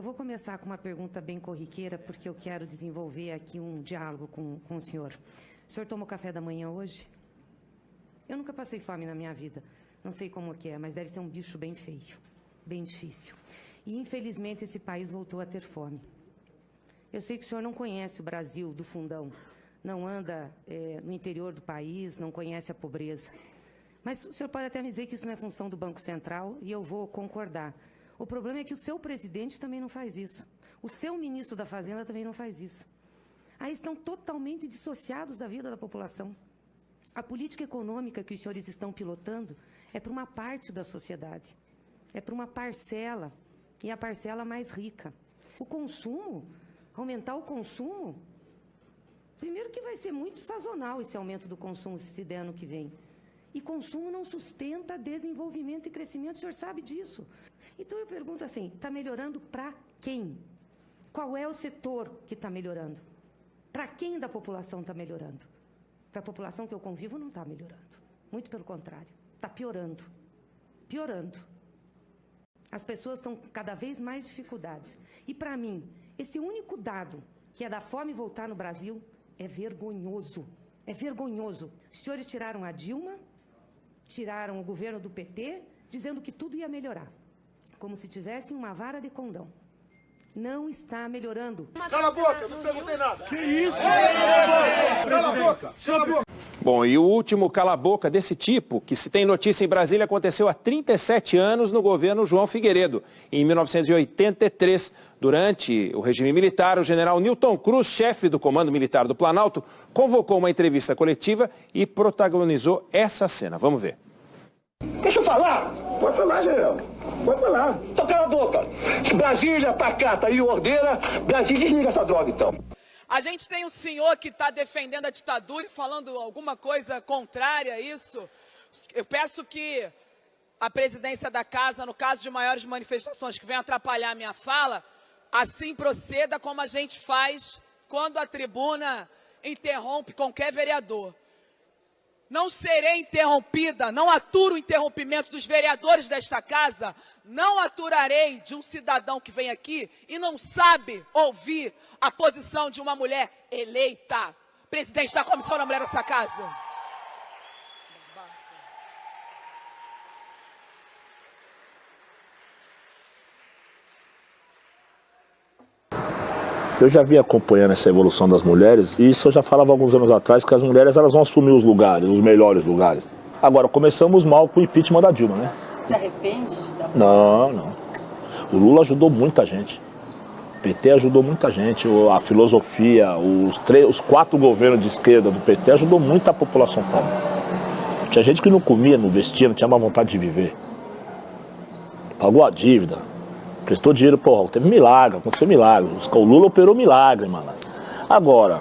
Eu vou começar com uma pergunta bem corriqueira, porque eu quero desenvolver aqui um diálogo com o senhor. O senhor tomou café da manhã hoje? Eu nunca passei fome na minha vida. Não sei como que é, mas deve ser um bicho bem feio, bem difícil. E, infelizmente, esse país voltou a ter fome. Eu sei que o senhor não conhece o Brasil do fundão, não anda no interior do país, não conhece a pobreza. Mas o senhor pode até me dizer que isso não é função do Banco Central, e eu vou concordar. O problema é que o seu presidente também não faz isso. O seu ministro da Fazenda também não faz isso. Aí estão totalmente dissociados da vida da população. A política econômica que os senhores estão pilotando é para uma parte da sociedade. É para uma parcela, e a parcela mais rica. O consumo, aumentar o consumo, primeiro que vai ser muito sazonal esse aumento do consumo, se der ano que vem. E consumo não sustenta desenvolvimento e crescimento, o senhor sabe disso. Então eu pergunto assim, está melhorando para quem? Qual é o setor que está melhorando? Para quem da população está melhorando? Para a população que eu convivo não está melhorando. Muito pelo contrário, está piorando. Piorando. As pessoas estão com cada vez mais dificuldades. E para mim, esse único dado, que é da fome voltar no Brasil, é vergonhoso. É vergonhoso. Os senhores tiraram a Dilma, tiraram o governo do PT, dizendo que tudo ia melhorar. Como se tivessem uma vara de condão. Não está melhorando. Cala a boca, não perguntei nada. Que isso? Cala a boca, cala a boca. Bom, e o último cala-boca desse tipo, que se tem notícia em Brasília, aconteceu há 37 anos no governo João Figueiredo. Em 1983, durante o regime militar, o general Newton Cruz, chefe do Comando Militar do Planalto, convocou uma entrevista coletiva e protagonizou essa cena. Vamos ver. Deixa eu falar. Pode falar, general. Pode falar. Então cala a boca. Brasília, pacata e ordeira. Brasília, desliga essa droga, então. A gente tem um senhor que está defendendo a ditadura e falando alguma coisa contrária a isso. Eu peço que a presidência da casa, no caso de maiores manifestações que venham atrapalhar a minha fala, assim proceda como a gente faz quando a tribuna interrompe qualquer vereador. Não serei interrompida, não aturo o interrompimento dos vereadores desta casa, não aturarei de um cidadão que vem aqui e não sabe ouvir a posição de uma mulher eleita, presidente da Comissão da Mulher dessa casa. Eu já vinha acompanhando essa evolução das mulheres, e isso eu já falava alguns anos atrás, que as mulheres elas vão assumir os lugares, os melhores lugares. Agora, começamos mal com o impeachment da Dilma, né? Se arrepende? Não. O Lula ajudou muita gente. O PT ajudou muita gente. A filosofia, os 4 governos de esquerda do PT ajudou muito a população pobre. Tinha gente que não comia, não vestia, não tinha mais vontade de viver. Pagou a dívida. Prestou dinheiro, porra, teve milagre, aconteceu milagre. O Lula operou milagre, mano. Agora,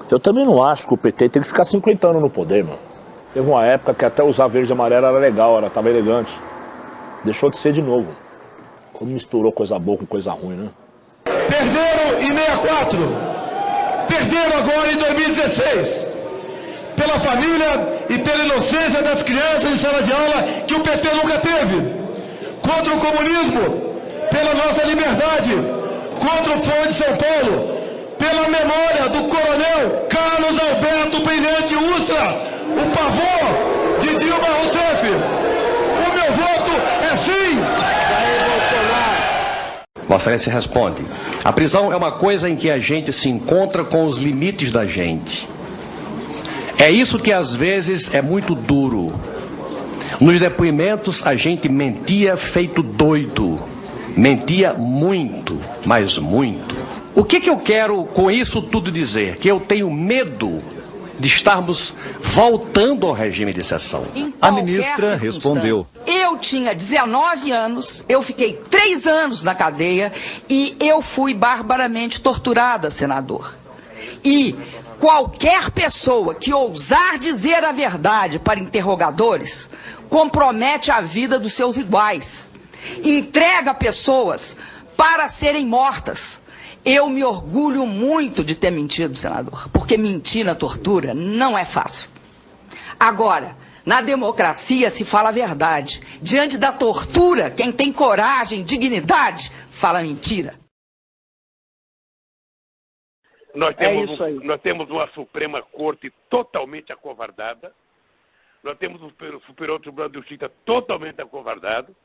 eu também não acho que o PT tem que ficar 50 anos no poder, mano. Teve uma época que até usar verde e amarelo era legal, tava elegante. Deixou de ser de novo. Como misturou coisa boa com coisa ruim, né? Perderam em 64. Perderam agora em 2016. Pela família e pela inocência das crianças em sala de aula que o PT nunca teve. Contra o comunismo, pela nossa liberdade, contra o Fórum de São Paulo, pela memória do coronel Carlos Alberto Brilhante Ustra, o pavor de Dilma Rousseff. O meu voto é sim! Jair Bolsonaro. Vossa Excelência responde. A prisão é uma coisa em que a gente se encontra com os limites da gente. É isso que às vezes é muito duro. Nos depoimentos a gente mentia feito doido, mentia muito, mas muito. O que eu quero com isso tudo dizer? Que eu tenho medo de estarmos voltando ao regime de exceção. A ministra respondeu. Eu tinha 19 anos, eu fiquei 3 anos na cadeia e eu fui barbaramente torturada, senador. E qualquer pessoa que ousar dizer a verdade para interrogadores compromete a vida dos seus iguais, entrega pessoas para serem mortas. Eu me orgulho muito de ter mentido, senador, porque mentir na tortura não é fácil. Agora, na democracia se fala a verdade. Diante da tortura, quem tem coragem, dignidade, fala mentira. Nós temos uma Suprema Corte totalmente acovardada, nós temos o Superior Tribunal de Justiça totalmente acovardado,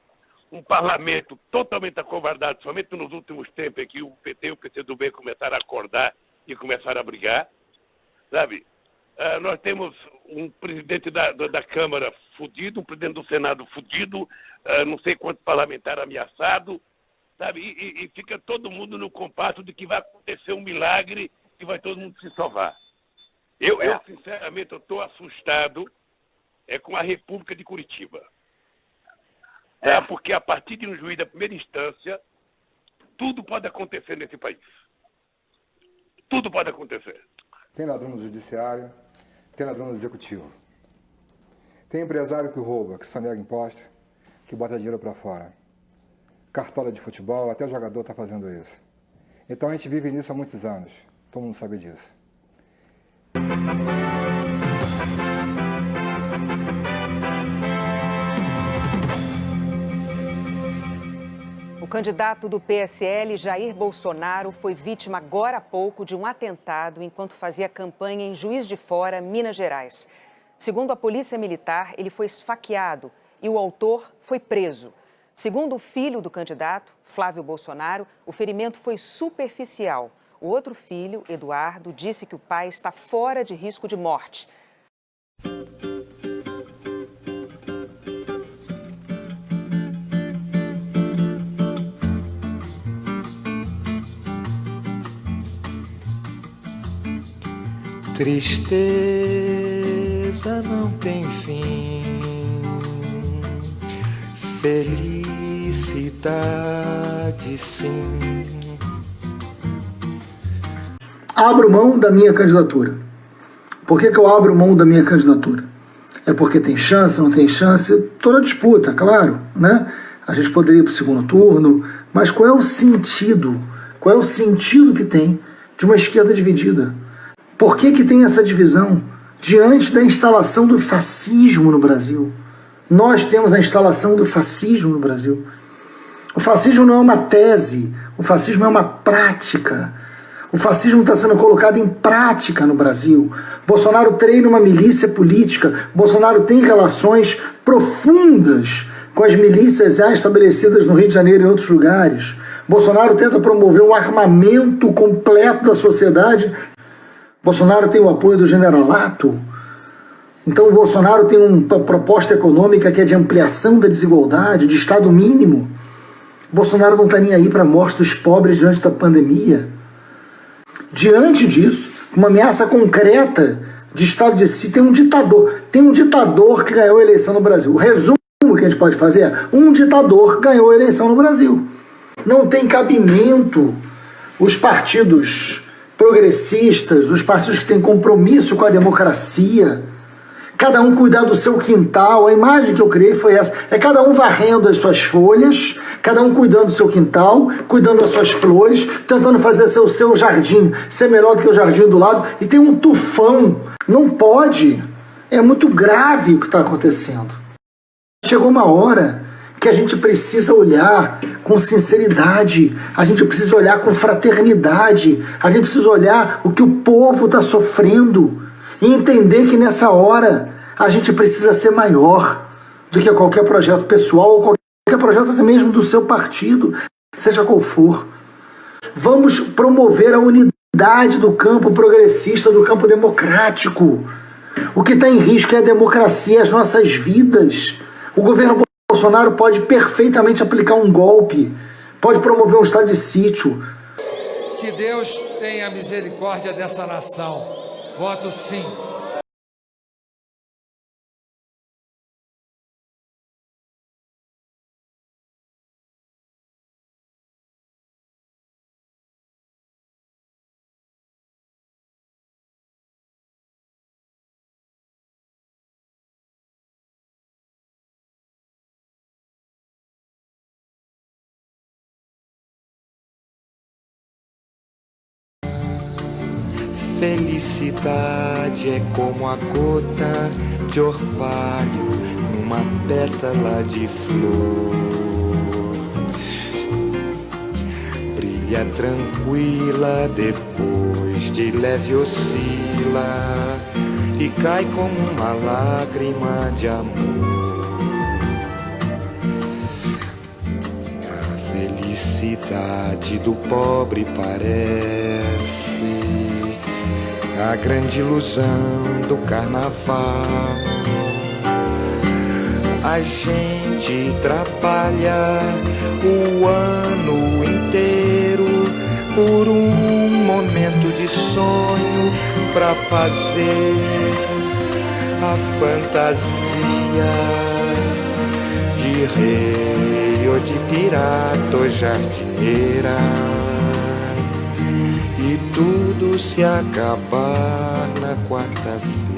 um parlamento totalmente acovardado, somente nos últimos tempos é que o PT e o PCdoB começaram a acordar e começaram a brigar, sabe? Nós temos um presidente da Câmara fudido, um presidente do Senado fudido, não sei quantos parlamentares ameaçados, sabe? E fica todo mundo no compasso de que vai acontecer um milagre e vai todo mundo se salvar. Eu sinceramente, estou assustado com a República de Curitiba. Porque a partir de um juiz da primeira instância, tudo pode acontecer nesse país. Tudo pode acontecer. Tem ladrão no judiciário, tem ladrão no executivo. Tem empresário que rouba, que sonega imposto, que bota dinheiro para fora. Cartola de futebol, até jogador está fazendo isso. Então a gente vive nisso há muitos anos. Todo mundo sabe disso. O candidato do PSL, Jair Bolsonaro, foi vítima agora há pouco de um atentado enquanto fazia campanha em Juiz de Fora, Minas Gerais. Segundo a Polícia Militar, ele foi esfaqueado e o autor foi preso. Segundo o filho do candidato, Flávio Bolsonaro, o ferimento foi superficial. O outro filho, Eduardo, disse que o pai está fora de risco de morte. Tristeza não tem fim, felicidade sim. Abro mão da minha candidatura. Por que eu abro mão da minha candidatura? É porque tem chance, não tem chance? Toda disputa, claro, né? A gente poderia ir para o segundo turno, mas qual é o sentido? Qual é o sentido que tem de uma esquerda dividida? Por que tem essa divisão? Diante da instalação do fascismo no Brasil. Nós temos a instalação do fascismo no Brasil. O fascismo não é uma tese, o fascismo é uma prática. O fascismo está sendo colocado em prática no Brasil. Bolsonaro treina uma milícia política, Bolsonaro tem relações profundas com as milícias já estabelecidas no Rio de Janeiro e em outros lugares. Bolsonaro tenta promover um armamento completo da sociedade. Bolsonaro tem o apoio do generalato. Então o Bolsonaro tem uma proposta econômica que é de ampliação da desigualdade, de Estado mínimo. Bolsonaro não está nem aí para a morte dos pobres diante da pandemia. Diante disso, uma ameaça concreta de Estado de si, tem um ditador que ganhou a eleição no Brasil. O resumo que a gente pode fazer é: um ditador ganhou a eleição no Brasil. Não tem cabimento os partidos progressistas, os partidos que têm compromisso com a democracia, cada um cuidar do seu quintal. A imagem que eu criei foi essa: é cada um varrendo as suas folhas, cada um cuidando do seu quintal, cuidando das suas flores, tentando fazer seu jardim ser melhor do que o jardim do lado, e tem um tufão. Não pode. É muito grave o que está acontecendo. Chegou uma hora que a gente precisa olhar com sinceridade, a gente precisa olhar com fraternidade, a gente precisa olhar o que o povo está sofrendo e entender que nessa hora a gente precisa ser maior do que qualquer projeto pessoal ou qualquer projeto até mesmo do seu partido, seja qual for. Vamos promover a unidade do campo progressista, do campo democrático. O que está em risco é a democracia, as nossas vidas. O governo Bolsonaro pode perfeitamente aplicar um golpe, pode promover um estado de sítio. Que Deus tenha misericórdia dessa nação. Voto sim. Felicidade é como a gota de orvalho numa pétala de flor. brilha tranquila, depois de leve oscila e cai como uma lágrima de amor. A felicidade do pobre parece a grande ilusão do carnaval. A gente trabalha o ano inteiro por um momento de sonho pra fazer a fantasia de rei ou de pirata ou jardineira. E tudo se acabar na quarta-feira.